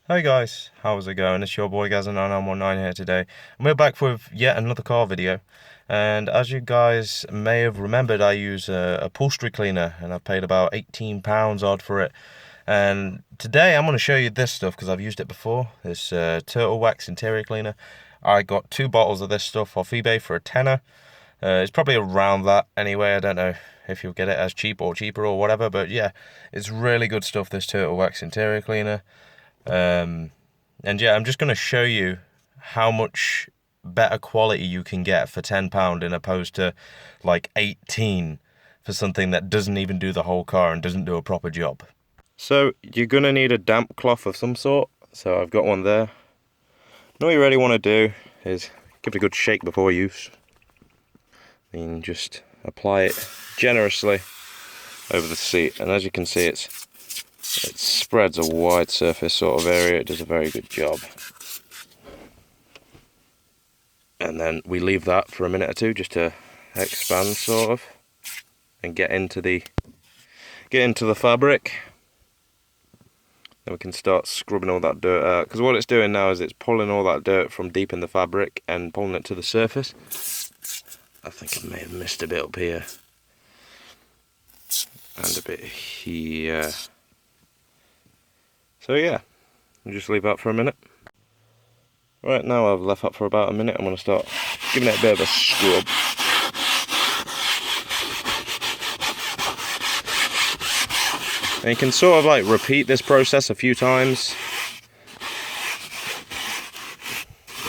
Hi guys, how's it going? It's your boy Gazza9919 here today, and we're back with yet another car video. And as you guys may have remembered, I use a upholstery cleaner, and I paid about £18 odd for it. And today I'm going to show you this stuff because I've used it before. This Turtle Wax interior cleaner. I got 2 bottles of this stuff off eBay for a tenner. It's probably around that anyway. I don't know if you'll get it as cheap or cheaper or whatever, but yeah, it's really good stuff, this Turtle Wax interior cleaner. And yeah, I'm just going to show you how much better quality you can get for £10 in opposed to like 18 for something that doesn't even do the whole car and doesn't do a proper job. So you're going to need a damp cloth of some sort. So I've got one there. And all you really want to do is give it a good shake before use. Then just apply it generously over the seat. And as you can see, it spreads a wide surface sort of area. It does a very good job. And then we leave that for a minute or two just to expand sort of and get into the fabric. Then we can start scrubbing all that dirt out, because what it's doing now is it's pulling all that dirt from deep in the fabric and pulling it to the surface. I think I may have missed a bit up here and a bit here. So yeah, we'll just leave that for a minute. Right, now I've left that for about a minute. I'm going to start giving it a bit of a scrub. And you can sort of like repeat this process a few times.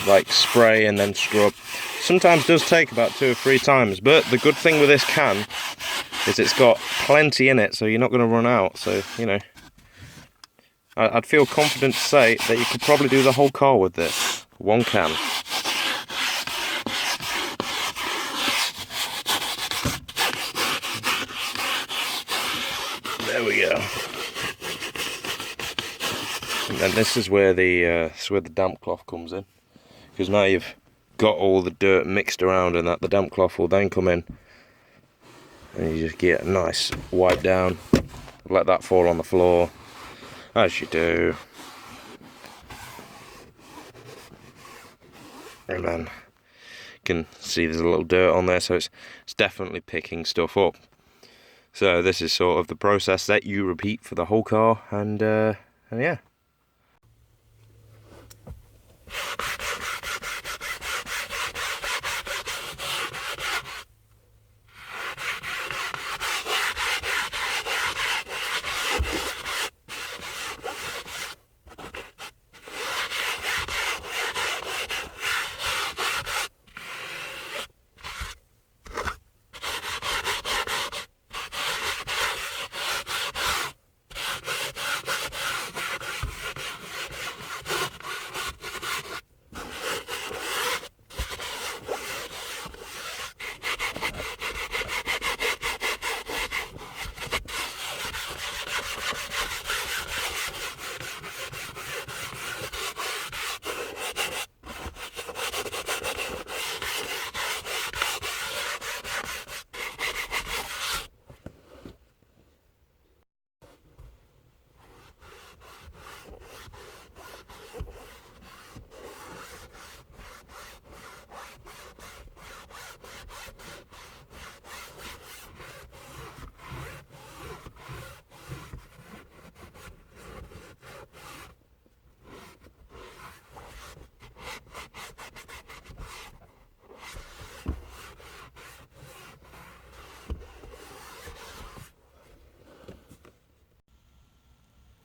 Like spray and then scrub. Sometimes does take about 2 or 3 times, but the good thing with this can is it's got plenty in it, so you're not going to run out. So, you know, I'd feel confident to say that you could probably do the whole car with this. One can. There we go. And then this is where the damp cloth comes in, because now you've got all the dirt mixed around and that, the damp cloth will then come in, and you just get a nice wipe down. Let that fall on the floor, as you do. And then you can see there's a little dirt on there, so it's definitely picking stuff up. So this is sort of the process that you repeat for the whole car, and yeah.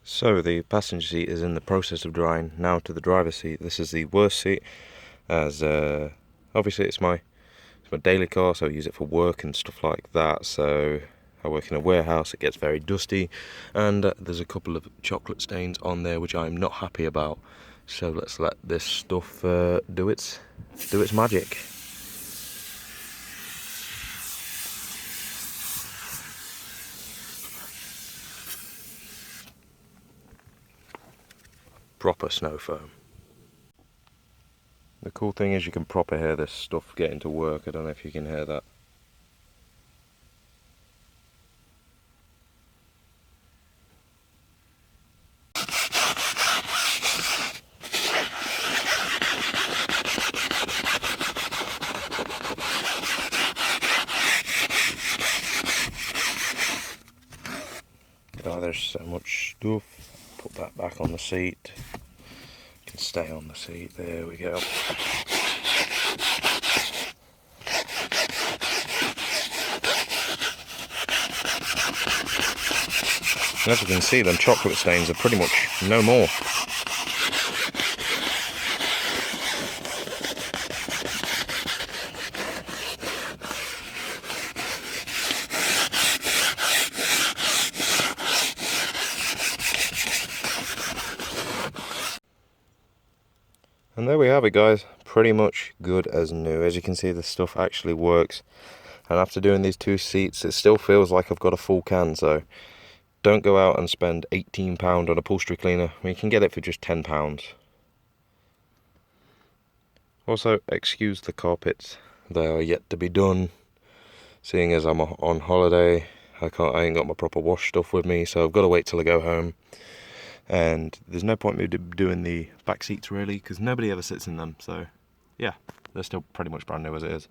So the passenger seat is in the process of drying. Now to the driver's seat. This is the worst seat, as obviously it's my daily car, so I use it for work and stuff like that. So I work in a warehouse, it gets very dusty, and there's a couple of chocolate stains on there which I'm not happy about. So let's let this stuff do its magic. Proper snow foam. The cool thing is you can proper hear this stuff getting to work. I don't know if you can hear that. there's so much stuff. Put that back on the seat. Can stay on the seat. There we go. And as you can see, them chocolate stains are pretty much no more. And there we have it, guys. Pretty much good as new. As you can see, the stuff actually works. And after doing these 2 seats, it still feels like I've got a full can. So don't go out and spend £18 on upholstery cleaner. I mean, you can get it for just £10. Also, excuse the carpets. They are yet to be done. Seeing as I'm on holiday, I ain't got my proper wash stuff with me, so I've got to wait till I go home. And there's no point me doing the back seats really, because nobody ever sits in them. So yeah, they're still pretty much brand new as it is.